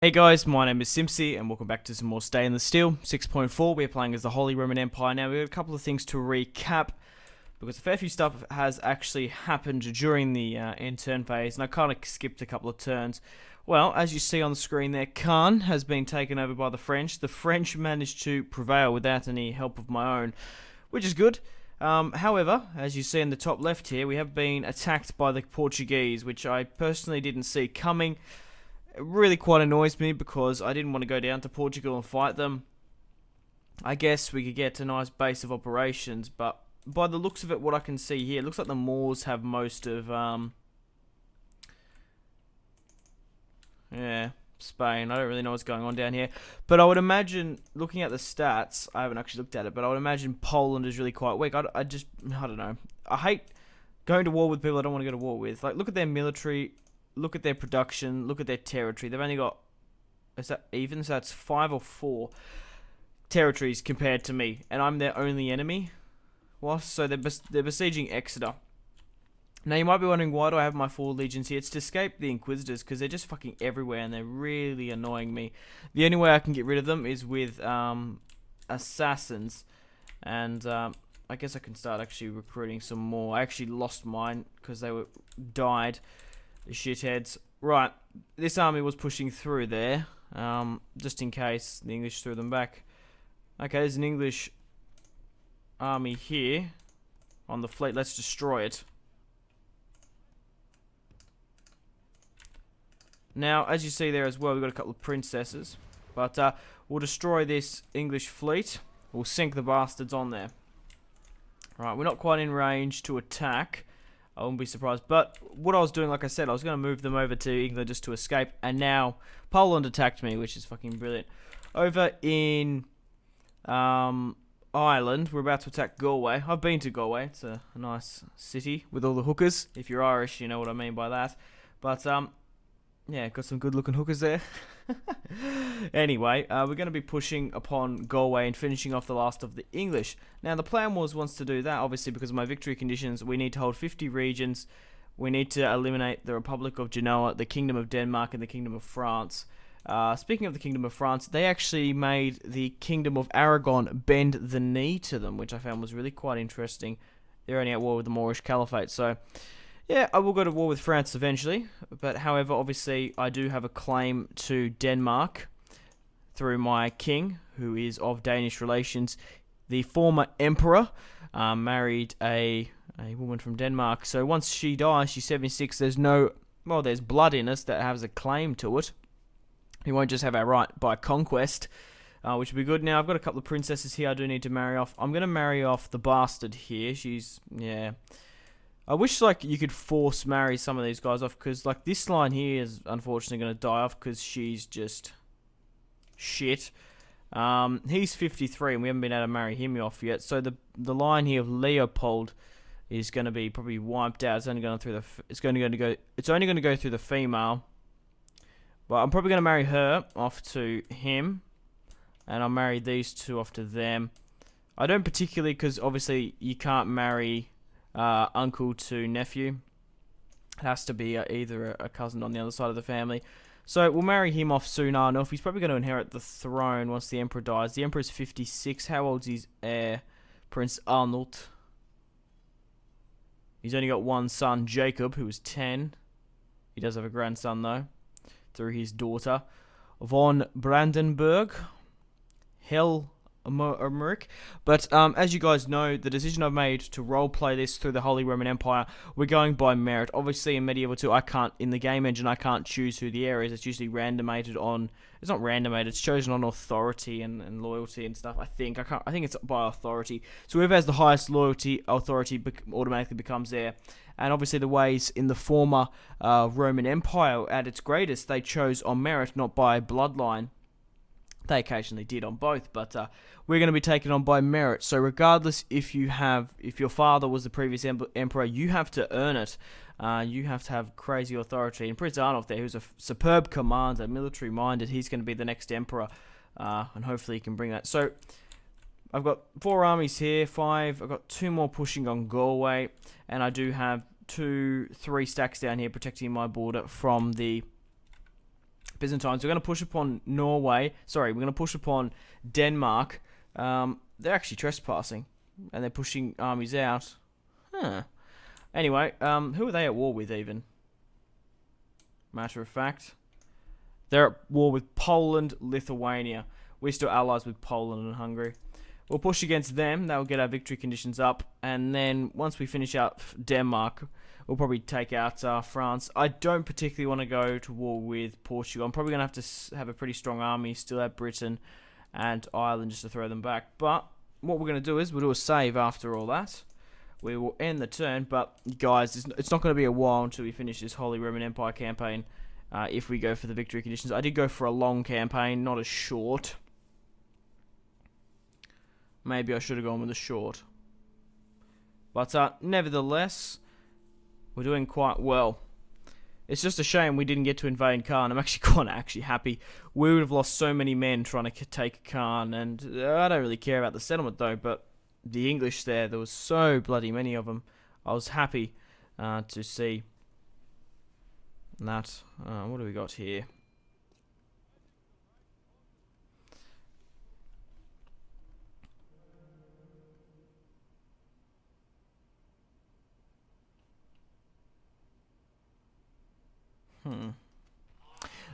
Hey guys, my name is Simpzy and welcome back to some more Stay in the Steel 6.4. We're playing as the Holy Roman Empire. Now we've got a couple of things to recap because a fair few stuff has actually happened during the end turn phase, and I kind of skipped a couple of turns. Well, as you see on the screen there, Caen has been taken over by the French. The French managed to prevail without any help of my own, which is good. However, as you see in the top left here, we have been attacked by the Portuguese, which I personally didn't see coming. It really quite annoys me because I didn't want to go down to Portugal and fight them. I guess we could get a nice base of operations, but by the looks of it, what I can see here, it looks like the Moors have most of, Spain. I don't really know what's going on down here. But I would imagine, looking at the stats, I haven't actually looked at it, but I would imagine Poland is really quite weak. I don't know. I hate going to war with people I don't want to go to war with. Like, look at their military. Look at their production. Look at their territory. They've only got, is that even? So that's 5 or 4 territories compared to me, and I'm their only enemy. What? So they're besieging Exeter. Now you might be wondering, why do I have my 4 legions here? It's to escape the Inquisitors because they're just fucking everywhere and they're really annoying me. The only way I can get rid of them is with assassins, and I guess I can start actually recruiting some more. I actually lost mine because they died. The shitheads. Right, this army was pushing through there, just in case the English threw them back. Okay, there's an English army here on the fleet. Let's destroy it. Now, as you see there as well, we've got a couple of princesses. But we'll destroy this English fleet. We'll sink the bastards on there. Right, we're not quite in range to attack. I wouldn't be surprised. But what I was doing, like I said, I was going to move them over to England just to escape. And now Poland attacked me, which is fucking brilliant. Over in Ireland, we're about to attack Galway. I've been to Galway. It's a nice city with all the hookers. If you're Irish, you know what I mean by that. But, yeah, got some good looking hookers there. Anyway, we're going to be pushing upon Galway and finishing off the last of the English. Now, the plan was once to do that, obviously, because of my victory conditions, we need to hold 50 regions. We need to eliminate the Republic of Genoa, the Kingdom of Denmark, and the Kingdom of France. Speaking of the Kingdom of France, they actually made the Kingdom of Aragon bend the knee to them, which I found was really quite interesting. They're only at war with the Moorish Caliphate, so yeah, I will go to war with France eventually, but however, obviously, I do have a claim to Denmark through my king, who is of Danish relations. The former emperor married a woman from Denmark, so once she dies, she's 76, there's blood in us that has a claim to it. He won't just have our right by conquest, which would be good. Now, I've got a couple of princesses here I do need to marry off. I'm going to marry off the bastard here. Yeah. I wish, like, you could force marry some of these guys off, because, like, this line here is unfortunately going to die off because she's just shit. He's 53 and we haven't been able to marry him off yet, so the line here of Leopold is going to be probably wiped out. It's only going to go through the female, but I'm probably going to marry her off to him, and I'll marry these two off to them. I don't particularly, because obviously you can't marry uncle to nephew. It has to be either a cousin on the other side of the family. So we'll marry him off soon enough. He's probably going to inherit the throne once the emperor dies. The emperor's 56. How old's his heir? Prince Arnold. He's only got one son, Jacob, who is 10. He does have a grandson, though, through his daughter, von Brandenburg. But as you guys know, the decision I've made to roleplay this through the Holy Roman Empire, we're going by merit. Obviously, in Medieval 2, in the game engine, I can't choose who the heir is. It's usually randomated on, it's not randomated, it's chosen on authority and loyalty and stuff, I think. I think it's by authority. So whoever has the highest authority automatically becomes heir. And obviously the ways in the former Roman Empire at its greatest, they chose on merit, not by bloodline. They occasionally did on both, but we're going to be taken on by merit. So regardless if your father was the previous emperor, you have to earn it. You have to have crazy authority. And Prince Arnulf there, who's a superb commander, military-minded, he's going to be the next emperor, and hopefully he can bring that. So I've got 4 armies here, 5. I've got 2 more pushing on Galway, and I do have 3 stacks down here protecting my border from the Byzantines. We're going to push upon Norway. Sorry, we're going to push upon Denmark. They're actually trespassing, and they're pushing armies out. Huh. Anyway, who are they at war with even? Matter of fact, they're at war with Poland, Lithuania. We're still allies with Poland and Hungary. We'll push against them. That will get our victory conditions up. And then once we finish out Denmark, we'll probably take out France. I don't particularly want to go to war with Portugal. I'm probably going to have to have a pretty strong army, still have Britain and Ireland just to throw them back. But what we're going to do is we'll do a save after all that. We will end the turn, but guys, it's not going to be a while until we finish this Holy Roman Empire campaign if we go for the victory conditions. I did go for a long campaign, not a short. Maybe I should have gone with a short. But nevertheless, we're doing quite well. It's just a shame we didn't get to invade Khan. I'm actually quite happy. We would have lost so many men trying to take Khan, and I don't really care about the settlement though, but the English there was so bloody many of them. I was happy to see that. What do we got here?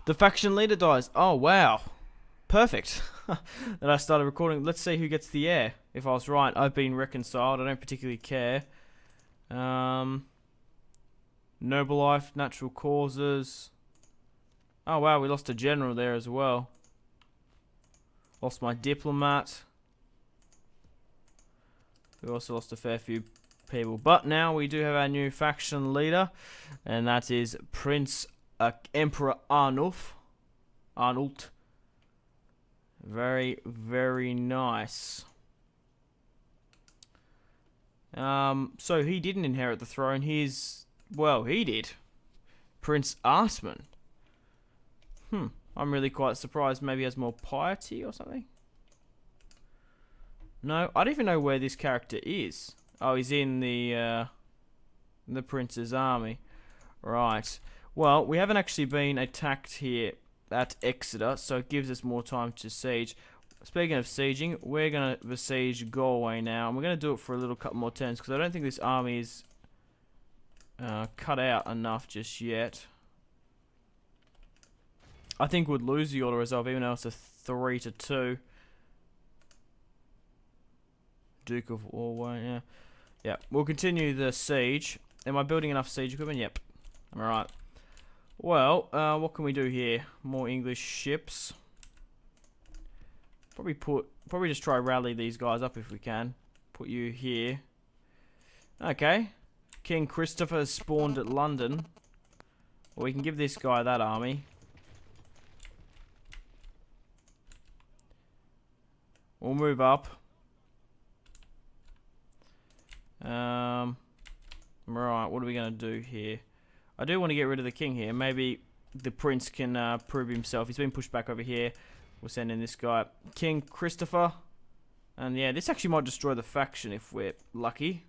The faction leader dies. Oh, wow. Perfect. Then I started recording. Let's see who gets the heir. If I was right, I've been reconciled. I don't particularly care. Noble life, natural causes. Oh, wow. We lost a general there as well. Lost my diplomat. We also lost a fair few people. But now we do have our new faction leader. And that is Prince Emperor Arnulf. Arnult. Very, very nice. So he didn't inherit the throne. Well, he did. Prince Arsman. I'm really quite surprised. Maybe he has more piety or something. No, I don't even know where this character is. Oh, he's in the prince's army. Right. Well, we haven't actually been attacked here at Exeter, so it gives us more time to siege. Speaking of sieging, we're going to besiege Galway now, and we're going to do it for a little couple more turns, because I don't think this army is cut out enough just yet. I think we'd lose the auto resolve, even though it's a 3-2. Duke of Galway, yeah. Yeah, we'll continue the siege. Am I building enough siege equipment? Yep. I'm alright. Well, what can we do here? More English ships. Probably just try rally these guys up if we can. Put you here. Okay. King Christopher has spawned at London. Well, we can give this guy that army. We'll move up. Right, what are we going to do here? I do want to get rid of the king here. Maybe the prince can prove himself. He's been pushed back over here. We'll send in this guy. King Christopher. And yeah, this actually might destroy the faction if we're lucky.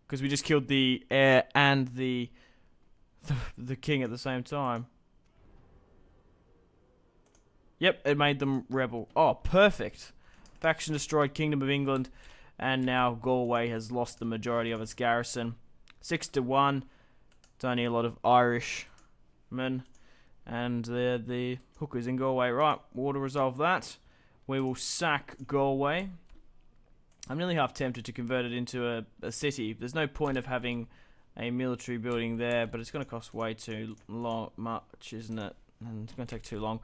Because we just killed the heir and the king at the same time. Yep, it made them rebel. Oh, perfect. Faction destroyed, Kingdom of England. And now Galway has lost the majority of its garrison. 6-1. It's only a lot of Irishmen. And they're the hookers in Galway. Right, we'll resolve that. We will sack Galway. I'm nearly half tempted to convert it into a city. There's no point of having a military building there, but it's going to cost way too much, isn't it? And it's going to take too long.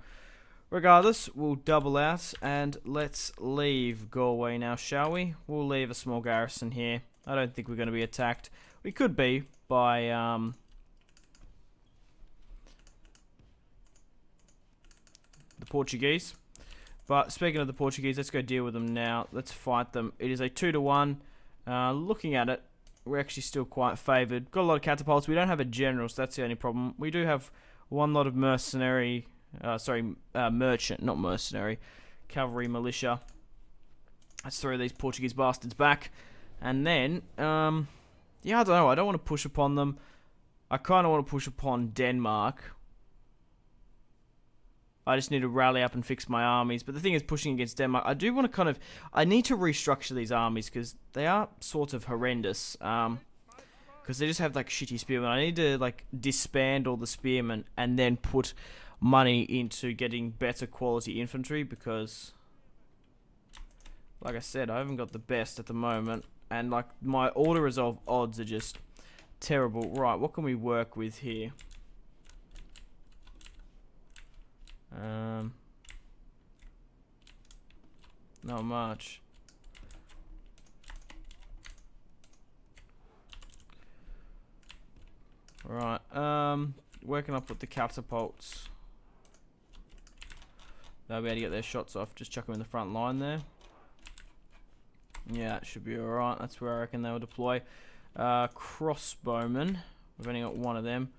Regardless, we'll double out and let's leave Galway now, shall we? We'll leave a small garrison here. I don't think we're going to be attacked. We could be by the Portuguese. But speaking of the Portuguese, let's go deal with them now. Let's fight them. It is a 2-1. Looking at it, we're actually still quite favoured. Got a lot of catapults. We don't have a general, so that's the only problem. We do have one lot of mercenary... merchant, not mercenary. Cavalry militia. Let's throw these Portuguese bastards back. And then, yeah, I don't know. I don't want to push upon them. I kind of want to push upon Denmark. I just need to rally up and fix my armies. But the thing is, pushing against Denmark, I do want to kind of... I need to restructure these armies because they are sort of horrendous. Because they just have, like, shitty spearmen. I need to, like, disband all the spearmen and then put money into getting better quality infantry because, like I said, I haven't got the best at the moment. And, like, my auto-resolve odds are just terrible. Right, what can we work with here? Not much. Right, where can I put the catapults? They'll be able to get their shots off. Just chuck them in the front line there. Yeah, it should be alright. That's where I reckon they'll deploy. Crossbowmen. We've only got one of them.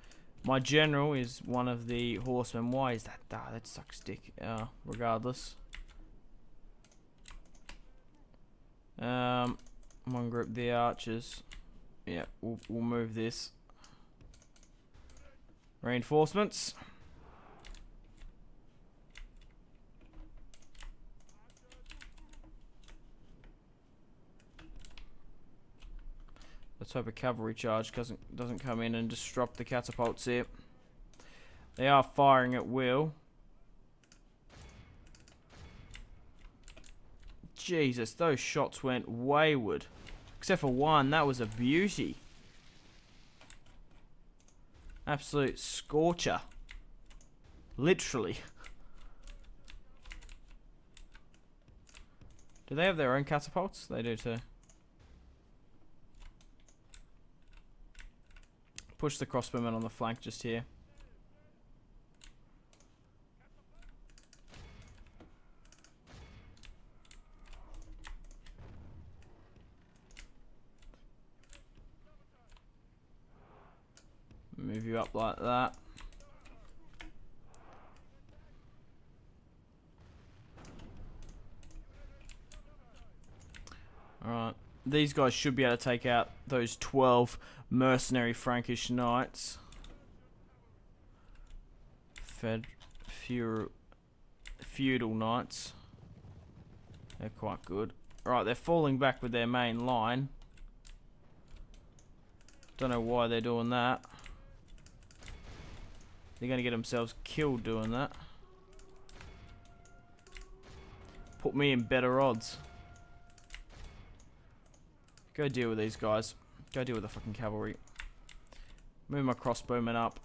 My general is one of the horsemen. Why is that? Ah, that sucks dick. Regardless. One group, the archers. Yeah, we'll move this. Reinforcements. Let's hope a cavalry charge doesn't come in and disrupt the catapults here. They are firing at will. Jesus, those shots went wayward. Except for one, that was a beauty. Absolute scorcher. Literally. Do they have their own catapults? They do too. Push the crossbowmen on the flank just here. Move you up like that. Alright. These guys should be able to take out those 12 mercenary Frankish knights. Feudal knights. They're quite good. Right, they're falling back with their main line. Don't know why they're doing that. They're going to get themselves killed doing that. Put me in better odds. Go deal with these guys. Go deal with the fucking cavalry. Move my crossbowmen up.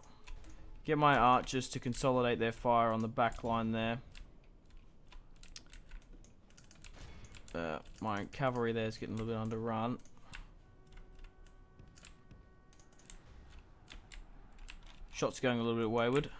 Get my archers to consolidate their fire on the back line there. My cavalry there is getting a little bit underrun. Shots going a little bit wayward.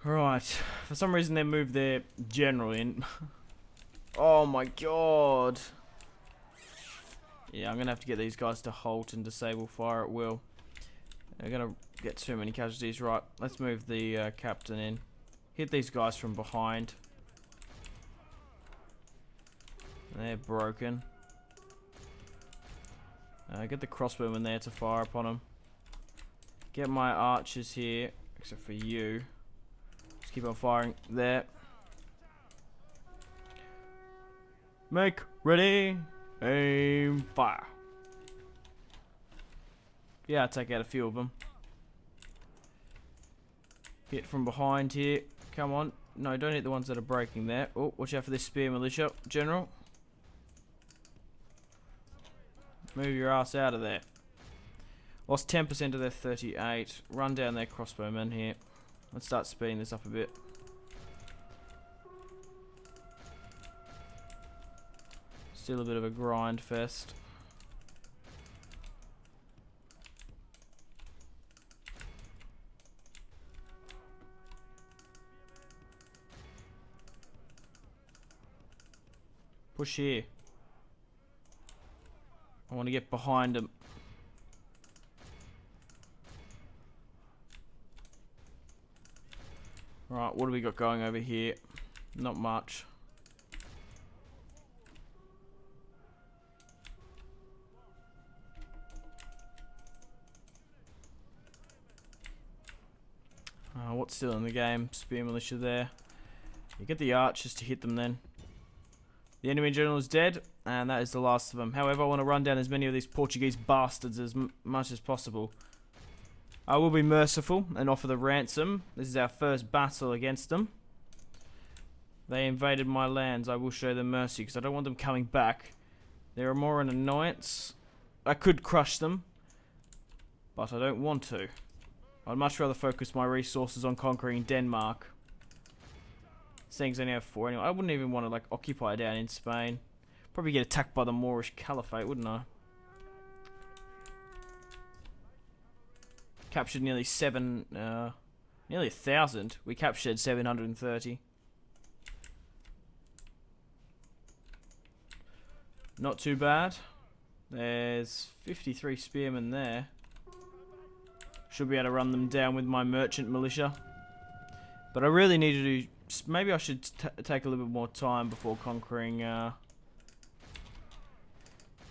Right, for some reason they moved their general in. Oh my god. Yeah, I'm gonna have to get these guys to halt and disable fire at will. They're gonna get too many casualties. Right, let's move the captain in. Hit these guys from behind. They're broken. Get the crossbowmen there to fire upon them. Get my archers here, except for you. Just keep on firing there. Make ready, aim, fire. Yeah, I'll take out a few of them. Hit from behind here. Come on. No, don't hit the ones that are breaking there. Oh, watch out for this spear militia, general. Move your ass out of there. Lost 10% of their 38. Run down their crossbowmen here. Let's start speeding this up a bit. Still a bit of a grind fest. Push here. I want to get behind them. Right, what do we got going over here? Not much. What's still in the game? Spear militia there. You get the archers to hit them then. The enemy general is dead, and that is the last of them. However, I want to run down as many of these Portuguese bastards as much as possible. I will be merciful and offer the ransom. This is our first battle against them. They invaded my lands. I will show them mercy because I don't want them coming back. They are more an annoyance. I could crush them, but I don't want to. I'd much rather focus my resources on conquering Denmark. Things only have 4 anyway. I wouldn't even want to like occupy down in Spain. Probably get attacked by the Moorish Caliphate, wouldn't I? Captured nearly nearly 1,000. We captured 730. Not too bad. There's 53 spearmen there. Should be able to run them down with my merchant militia. But I really need to do... Maybe I should take a little bit more time before conquering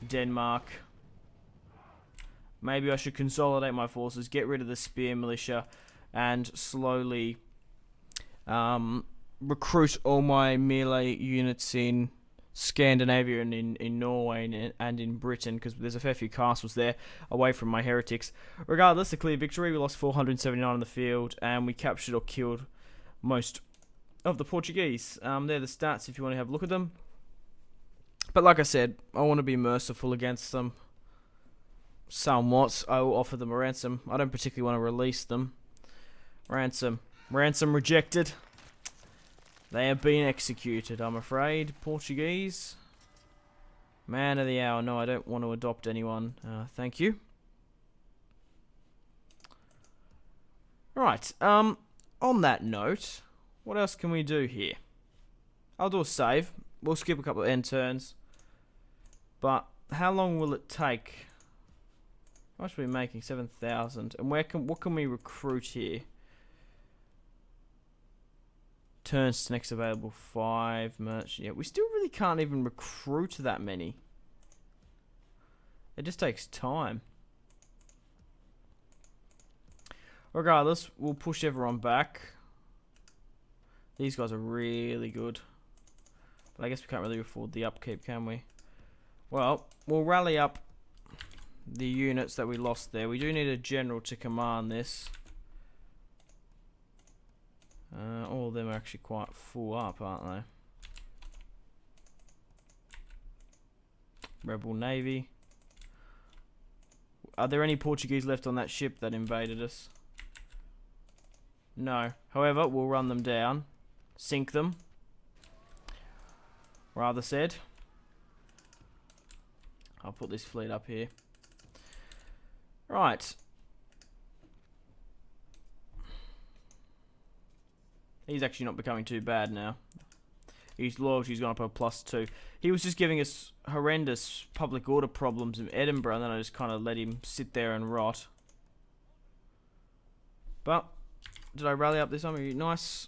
Denmark. Maybe I should consolidate my forces, get rid of the spear militia, and slowly recruit all my melee units in Scandinavia and in Norway and in Britain, because there's a fair few castles there away from my heretics. Regardless, a clear victory. We lost 479 on the field, and we captured or killed most of the Portuguese. They're the stats if you want to have a look at them. But like I said, I want to be merciful against them. Somewhat. I will offer them a ransom. I don't particularly want to release them. Ransom. Ransom rejected. They have been executed, I'm afraid. Portuguese. Man of the hour. No, I don't want to adopt anyone. Thank you. Right. On that note, what else can we do here? I'll do a save. We'll skip a couple of end turns. But how long will it take? How much are we making? 7,000. And what can we recruit here? Turns to next available 5 merchant. Yeah, we still really can't even recruit that many. It just takes time. Regardless, we'll push everyone back. These guys are really good. But I guess we can't really afford the upkeep, can we? Well, we'll rally up the units that we lost there. We do need a general to command this. All of them are actually quite full up, aren't they? Rebel Navy. Are there any Portuguese left on that ship that invaded us? No. However, we'll run them down. Sink them. Rather said. I'll put this fleet up here. Right. He's actually not becoming too bad now. His loyalty's gone up a +2. He was just giving us horrendous public order problems in Edinburgh, and then I just kind of let him sit there and rot. But, did I rally up this army? Nice.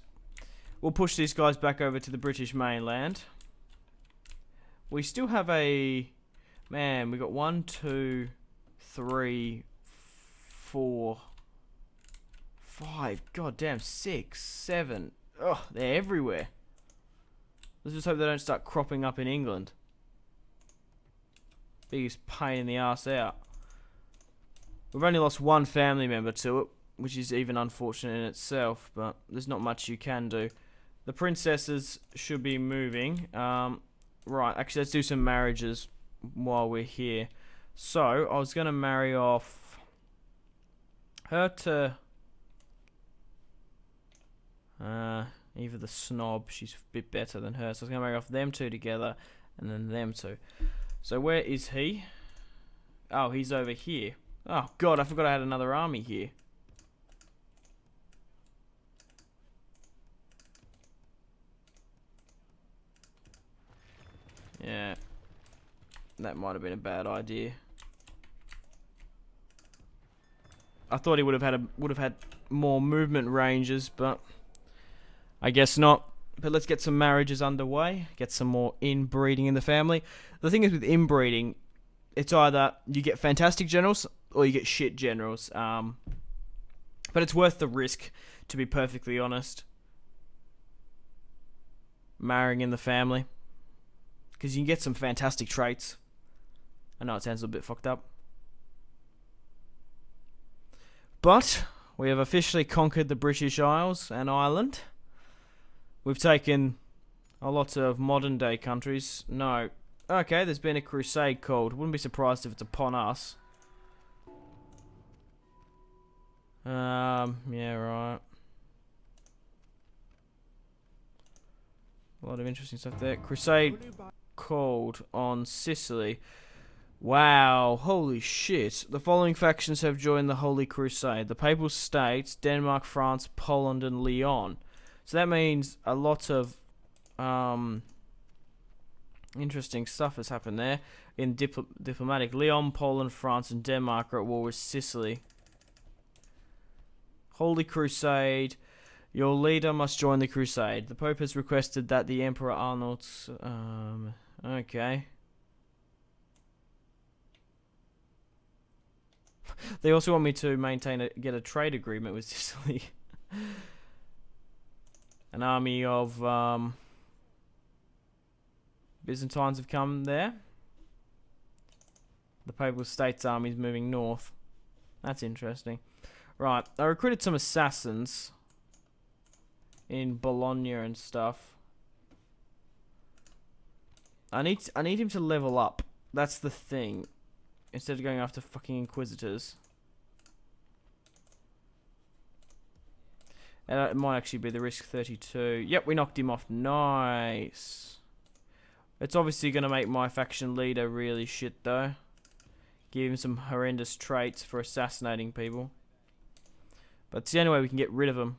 We'll push these guys back over to the British mainland. We still have a... Man, we got 1, 2, 3, 4... 5, goddamn, 6, 7. Ugh, they're everywhere. Let's just hope they don't start cropping up in England. Biggest pain in the arse out. We've only lost 1 family member to it, which is even unfortunate in itself, but there's not much you can do. The princesses should be moving. Right, actually, let's do some marriages while we're here. So, I was going to marry off her to... Eva the Snob, she's a bit better than her, so I was going to marry off them 2 together, and then them 2. So where is he? Oh, he's over here. Oh god, I forgot I had another army here. Yeah. That might have been a bad idea. I thought he would have had more movement ranges, but I guess not. But let's get some marriages underway. Get some more inbreeding in the family. The thing is with inbreeding, it's either you get fantastic generals or you get shit generals. But it's worth the risk, to be perfectly honest. Marrying in the family. Because you can get some fantastic traits. I know it sounds a bit fucked up. But we have officially conquered the British Isles and Ireland. We've taken a lot of modern day countries. No. Okay, there's been a crusade called. Wouldn't be surprised if it's upon us. Yeah, right. A lot of interesting stuff there. Crusade called on Sicily. Wow, holy shit. The following factions have joined the Holy Crusade. The Papal States, Denmark, France, Poland, and Lyon. So that means a lot of interesting stuff has happened there. In diplomatic, Lyon, Poland, France, and Denmark are at war with Sicily. Holy Crusade. Your leader must join the crusade. The Pope has requested that the Emperor Arnold... okay. They also want me to get a trade agreement with Sicily. An army of Byzantines have come there. The Papal States army is moving north. That's interesting. Right, I recruited some assassins in Bologna and stuff. I need him to level up. That's the thing. Instead of going after fucking inquisitors. It might actually be the risk 32. Yep, we knocked him off. Nice. It's obviously going to make my faction leader really shit, though. Give him some horrendous traits for assassinating people. But it's the only way we can get rid of him.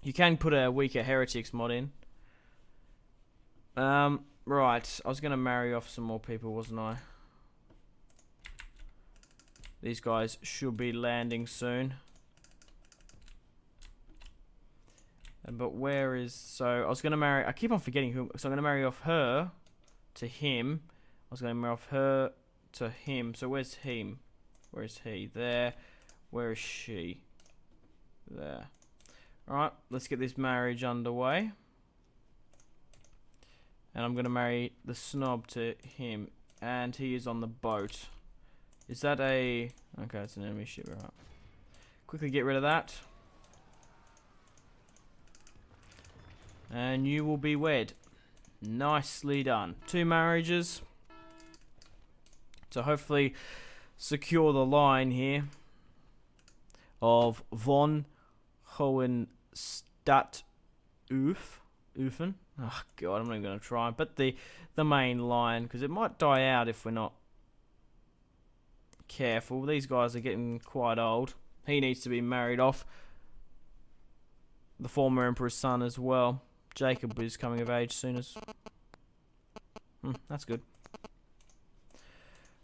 You can put a weaker heretics mod in. Right. I was going to marry off some more people, wasn't I? These guys should be landing soon. But where is... So, I was going to marry... I keep on forgetting who... So, I'm going to marry off her to him. I was going to marry off her to him. So, where's him? Where is he? There. Where is she? There. Alright, let's get this marriage underway. And I'm going to marry the snob to him. And he is on the boat. Is that a... Okay, it's an enemy ship, right. Quickly get rid of that. And you will be wed. Nicely done. 2 marriages. So hopefully secure the line here of von Hohenstadt Ufen. Oh god, I'm not even going to try. But the main line, because it might die out if we're not careful. These guys are getting quite old. He needs to be married off. The former emperor's son as well. Jacob is coming of age soon as... that's good.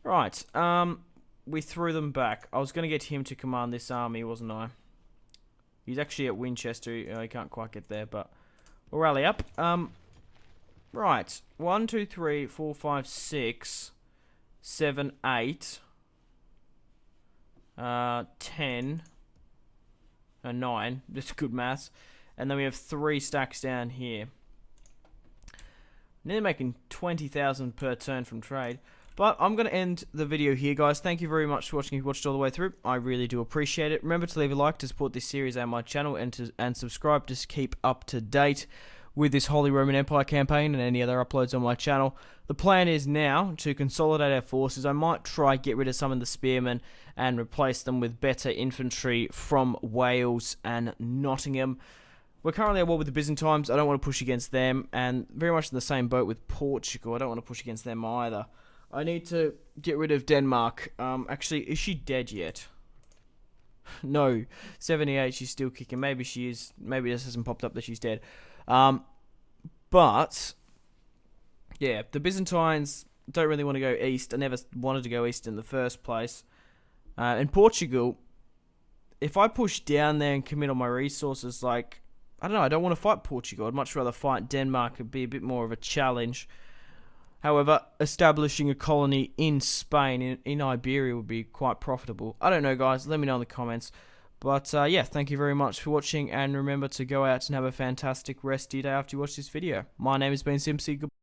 Right, we threw them back. I was going to get him to command this army, wasn't I? He's actually at Winchester. He can't quite get there, but we'll rally up. Right, 1, 2, 3, 4, 5, 6, 7, 8, 10, 9. That's good maths. And then we have 3 stacks down here. Nearly making 20,000 per turn from trade. But I'm going to end the video here, guys. Thank you very much for watching. If you watched all the way through, I really do appreciate it. Remember to leave a like to support this series and my channel, and subscribe to keep up to date with this Holy Roman Empire campaign and any other uploads on my channel. The plan is now to consolidate our forces. I might try get rid of some of the spearmen and replace them with better infantry from Wales and Nottingham. We're currently at war with the Byzantines. I don't want to push against them, and very much in the same boat with Portugal. I don't want to push against them either. I need to get rid of Denmark. Actually, is she dead yet? No. 78, she's still kicking. Maybe she is. Maybe this hasn't popped up that she's dead. But yeah, the Byzantines don't really want to go east. I never wanted to go east in the first place. In Portugal, if I push down there and commit all my resources, like, I don't know, I don't want to fight Portugal. I'd much rather fight Denmark. It'd be a bit more of a challenge. However, establishing a colony in Spain, in Iberia, would be quite profitable. I don't know, guys. Let me know in the comments. But, yeah, thank you very much for watching. And remember to go out and have a fantastic rest of your day after you watch this video. My name has been Simpzy. Goodbye.